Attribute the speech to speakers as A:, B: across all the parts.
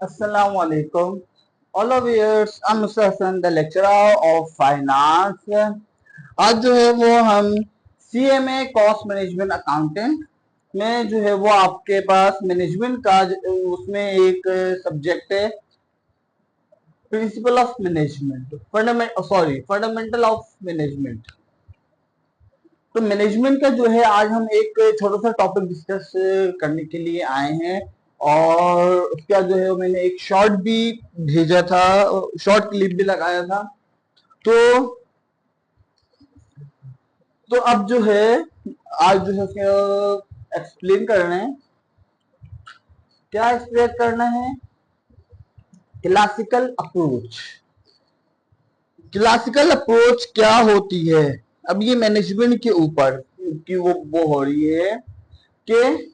A: Assalamu alaikum. All of viewers, I'm Mr. Hassan, the lecturer of finance. आज जो है वो हम CMA कॉस्ट मैनेजमेंट अकाउंटेंट में जो है वो आपके पास मैनेजमेंट का उसमें एक सब्जेक्ट है principle of management fundamental of management. तो मैनेजमेंट का जो है आज हम एक छोटा सा टॉपिक डिस्कस करने के लिए आए हैं और उसका जो है मैंने एक शॉर्ट भी भेजा था, शॉर्ट क्लिप भी लगाया था। तो अब जो है आज जो है एक्सप्लेन करना है। क्या एक्सप्लेन करना है? Classical approach. क्लासिकल अप्रोच क्या होती है? अब ये मैनेजमेंट के ऊपर की वो हो रही है कि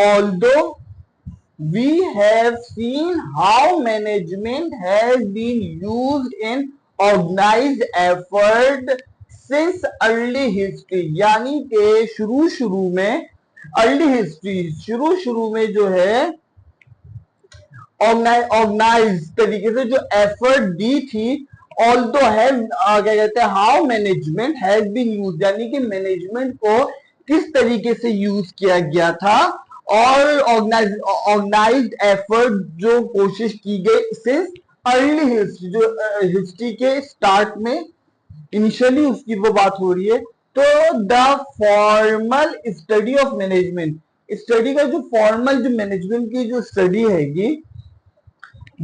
A: although we have seen how management has been used in organized effort since early history, यानी कि शुरू में अर्ली हिस्ट्री शुरू में जो है ऑर्गेनाइज तरीके से जो एफर्ट दी थी, ऑल्दो हैव क्या कहते हैं how management has been use, यानी कि मैनेजमेंट को किस तरीके से यूज किया गया था और ऑर्गेनाइज्ड एफर्ट जो कोशिश की गई सिंस अर्ली हिस्ट्री, जो हिस्ट्री के स्टार्ट में इनिशियली उसकी वो बात हो रही है। तो the formal study of management, study का जो फॉर्मल जो मैनेजमेंट की जो स्टडी हैगी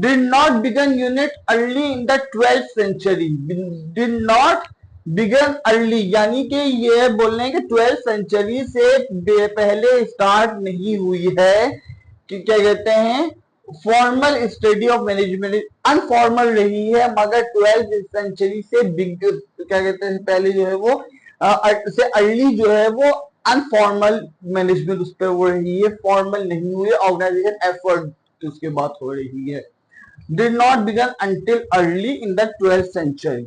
A: did not begin unit early in the 12th century, did not begin early, यानी कि ये बोलने हैं कि 12th सेंचुरी से पहले स्टार्ट नहीं हुई है कि क्या कहते हैं formal study of management, informal रही है, मगर 12th सेंचुरी से बिग क्या कहते हैं पहले जो है वो से अर्ली जो है वो अनफॉर्मल मैनेजमेंट उस पर हो रही है, फॉर्मल नहीं हुई, ऑर्गेनाइजेशन एफर्ट उसके बात हो रही है। did not begin until early in the 12th century.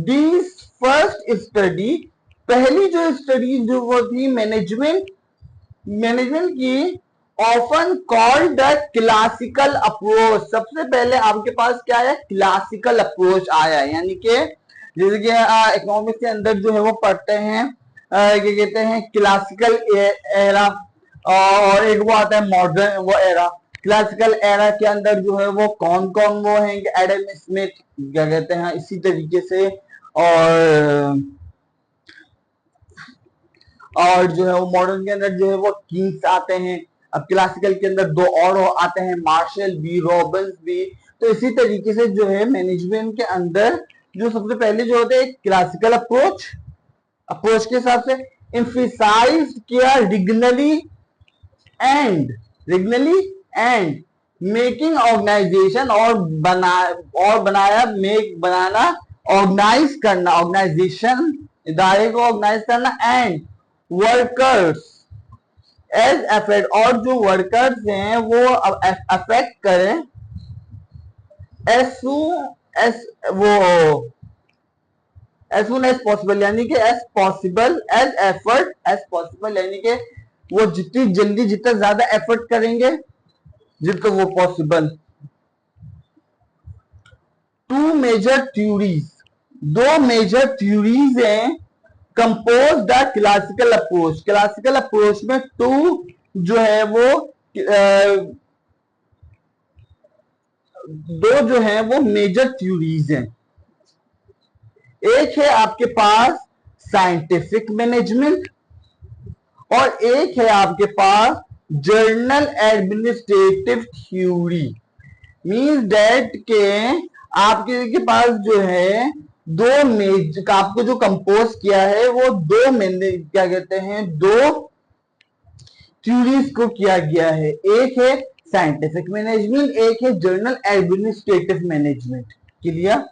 A: These first study, पहली जो स्टडी जो वो थी मैनेजमेंट की often called the classical approach. सबसे पहले आपके पास क्या है? क्लासिकल अप्रोच आया है, यानी कि जैसे कि इकोनॉमिक्स के अंदर जो है वो पढ़ते हैं क्या कहते हैं क्लासिकल एरा, और एक वो आता है मॉडर्न वो एरा। क्लासिकल एरा के अंदर जो है वो कौन वो हैं? एडम स्मिथ क्या कहते हैं, इसी तरीके से और जो है वो मॉडर्न के अंदर जो है वो किंग्स आते हैं। अब क्लासिकल के अंदर दो और आते हैं, मार्शल भी, रॉबिन्स भी। तो इसी तरीके से जो है मैनेजमेंट के अंदर जो सबसे पहले जो होते हैं क्लासिकल अप्रोच के हिसाब से एम्फसाइज किया रिजनली एंड मेकिंग ऑर्गेनाइजेशन, और बनाना ऑर्गेनाइज करना, ऑर्गेनाइजेशन इदारे को ऑर्गेनाइज करना, एंड वर्कर्स एज अफेक्ट, और जो वर्कर्स हैं वो अफेक्ट करें एज सुन एज पॉसिबल, यानी कि as possible, as effort as possible, यानी कि वो जितनी जल्दी जितना ज्यादा एफर्ट करेंगे जितना वो पॉसिबल। टू मेजर थ्योरीज, दो मेजर थ्योरीज हैं compose the classical approach. Classical approach में टू जो है वो दो जो है वो मेजर थ्योरीज हैं। एक है आपके पास साइंटिफिक मैनेजमेंट और एक है आपके पास journal administrative theory. Means that के आपके पास जो है दो मेज आपको जो कंपोज किया है वो दो क्या कहते हैं दो थ्योरीज को किया गया है। एक है साइंटिफिक मैनेजमेंट, एक है जर्नल एडमिनिस्ट्रेटिव मैनेजमेंट। क्लियर?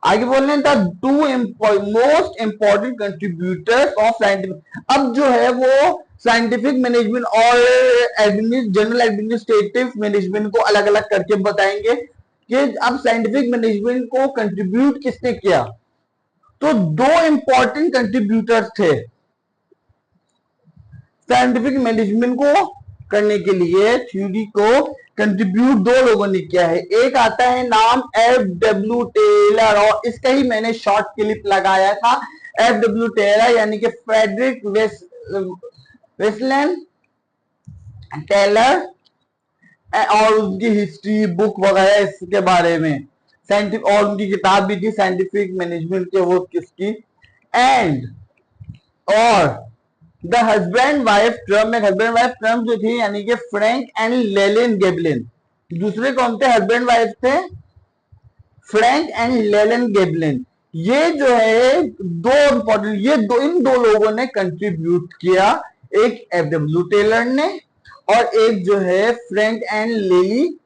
A: आगे बोल रहे हैं two most important contributors of scientific. अब जो है वो साइंटिफिक मैनेजमेंट और जनरल एडमिनिस्ट्रेटिव मैनेजमेंट को अलग अलग करके बताएंगे कि अब साइंटिफिक मैनेजमेंट को कंट्रीब्यूट किसने किया। तो दो इंपॉर्टेंट कंट्रीब्यूटर्स थे, साइंटिफिक मैनेजमेंट को करने के लिए थ्योरी को कंट्रीब्यूट दो लोगों ने किया है। एक आता है नाम F.W. टेलर, और इसका ही मैंने शॉर्ट क्लिप लगाया था। F.W. टेलर यानी कि फ्रेडरिक वेस्लेन टेलर, और उनकी हिस्ट्री बुक वगैरह इसके बारे में साइंटिफिक, और उनकी किताब भी थी साइंटिफिक मैनेजमेंट के, वो किसकी, एंड और the husband wife term, husband wife term जो थी यानी कि फ्रैंक एंड लेलेन गेबलिन। दूसरे कौन थे हस्बैंड वाइफ थे? फ्रैंक एंड लेलेन गेबलिन। ये जो है दो इंपॉर्टेंट, ये दो, इन दो लोगों ने कंट्रीब्यूट किया, एक F.W. टेलर ने और एक जो है फ्रैंक एंड लेली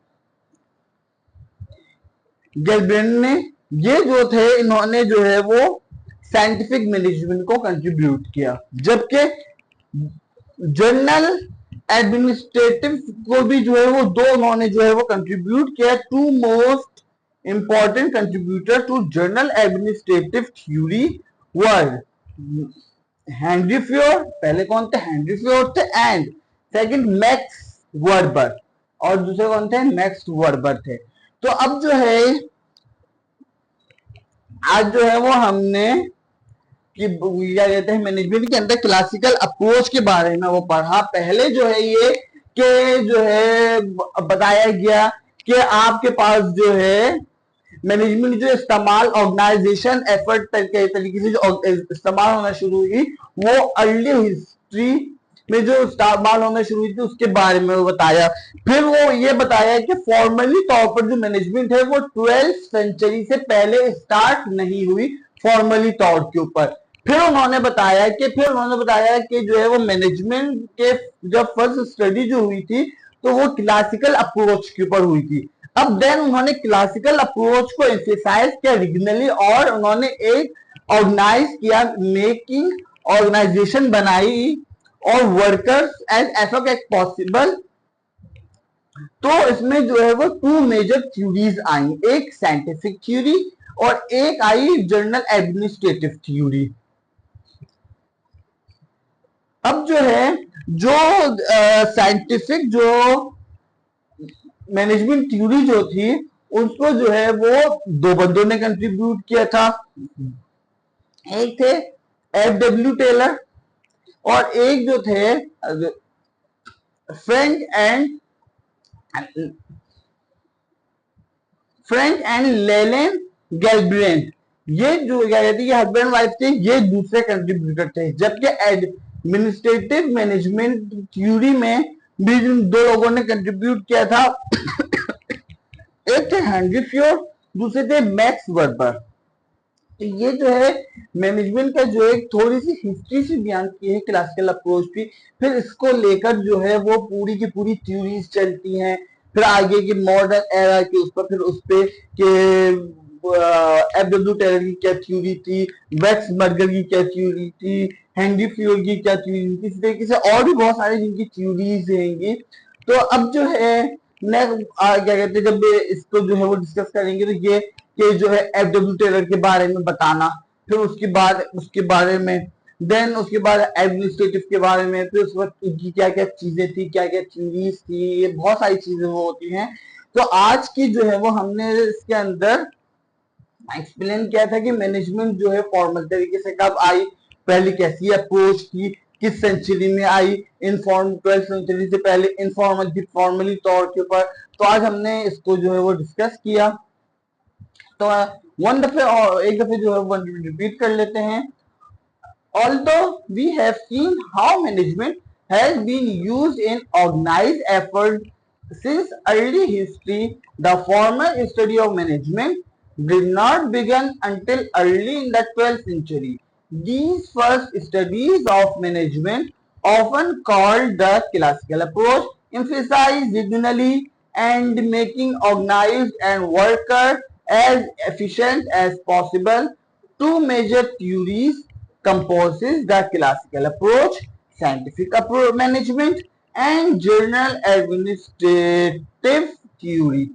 A: गेबलिन ने। ये जो थे इन्होंने जो है वो साइंटिफिक मैनेजमेंट को कंट्रीब्यूट किया, जबकि जर्नल एडमिनिस्ट्रेटिव को भी जो है वो दो उन्होंने जो है वो कंट्रीब्यूट किया। Two most important contributor to general administrative theory were Henri Fayol, पहले कौन थे? हेनरी फ्योर थे, एंड सेकंड मैक्स वर्बर, और दूसरे कौन थे? मैक्स वर्बर थे। तो अब जो है आज जो है वो हमने कि क्या कहते हैं मैनेजमेंट के अंदर क्लासिकल अप्रोच के बारे में वो पढ़ा। पहले जो है ये कि जो है बताया गया कि आपके पास जो है मैनेजमेंट जो इस्तेमाल ऑर्गेनाइजेशन एफर्ट के तरीके से जो इस्तेमाल होना शुरू हुई, वो अर्ली हिस्ट्री में जो इस्तेमाल होना शुरू हुई थी उसके बारे में वो बताया। फिर वो ये बताया कि फॉर्मली तौर पर जो मैनेजमेंट है वो 12th सेंचुरी से पहले स्टार्ट नहीं हुई फॉर्मली तौर के ऊपर। फिर उन्होंने बताया कि जो है वो मैनेजमेंट के जब फर्स्ट स्टडी जो हुई थी तो वो क्लासिकल अप्रोच के ऊपर हुई थी। अब देन उन्होंने क्लासिकल अप्रोच को एम्फेसाइज किया रीजनली, और उन्होंने एक ऑर्गेनाइज किया, मेकिंग ऑर्गेनाइजेशन बनाई और workers as effort as possible. तो इसमें जो है वो टू मेजर थ्योरीज आई, एक साइंटिफिक थ्योरी और एक आई जर्नल एडमिनिस्ट्रेटिव थ्योरी। अब जो है जो साइंटिफिक जो मैनेजमेंट थ्योरी जो थी उसको जो है वो दो बंदों ने कंट्रीब्यूट किया था। एक थे F.W. टेलर और एक जो थे फ्रैंक एंड लेलेन गेल्ब्रेंट। ये जो क्या कहते हैं हस्बैंड वाइफ थे, ये दूसरे कंट्रीब्यूटर थे। जबकि एडमिनिस्ट्रेटिव मैनेजमेंट थ्योरी में भी दो लोगों ने कंट्रीब्यूट किया था, एक थे हेनरी फ्योर, दूसरे थे मैक्स वर्बर। तो ये जो है मैनेजमेंट का जो एक थोड़ी सी हिस्ट्री से बयान की है क्लासिकल अप्रोच की। फिर इसको लेकर जो है वो पूरी की पूरी थ्योरीज चलती हैं, फिर आगे की मॉडर्न एरा के उस पर, फिर उस पे के F.W. टेलर की क्या थ्योरी थी, मैक्स वर्बर की क्या थ्योरी थी, हेनरी फ्योर की क्या थ्योरी थी, इस तरीके से और भी बहुत सारी जिनकी थ्योरीज रहेंगी। तो अब जो है नेक्स्ट क्या कहते हैं जब इसको जो है वो डिस्कस करेंगे तो ये कि जो है F.W. टेलर के बारे में बताना, फिर उसके बारे में देन उसके बाद एडमिनिस्ट्रेटिव के बारे में, फिर उस वक्त इनकी क्या क्या चीजें थी, क्या क्या थ्योरीज थी, ये बहुत सारी चीजें वो होती हैं। तो आज की जो है वो हमने इसके अंदर एक्सप्लेन किया था कि मैनेजमेंट जो है फॉर्मल तरीके से कब आई, पहले कैसी अप्रोच थी, किस सेंचुरी में आई, इनफॉर्म 12th सेंचुरी से पहले इनफॉर्मल थी फॉर्मली तौर के ऊपर। तो आज हमने इसको जो है वो डिस्कस किया। तो एक दफे जो है रिपीट कर लेते हैं। Although we have seen how management has been used in organized effort since early history, the formal study of management did not begin until early in the 12th century. These first studies of management, often called the classical approach, emphasize regionally and making organized and worker as efficient as possible. Two major theories composes the classical approach, scientific approach management and journal administrative theory.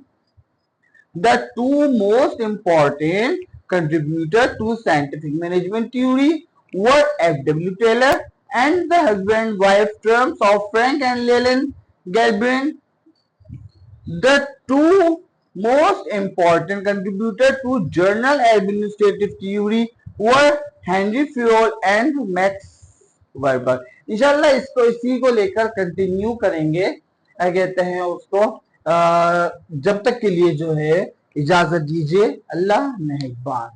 A: The two most important contributors to scientific management theory were F.W. Taylor and the husband-wife terms of Frank and Leland Galbraith. The two most important contributors to journal administrative theory were Henry Fayol and Max Weber. इंशाल्लाह इसको इसी को लेकर continue करेंगे, क्या कहते हैं उसको, जब तक के लिए जो है इजाजत दीजिए। अल्लाह मेहरबान।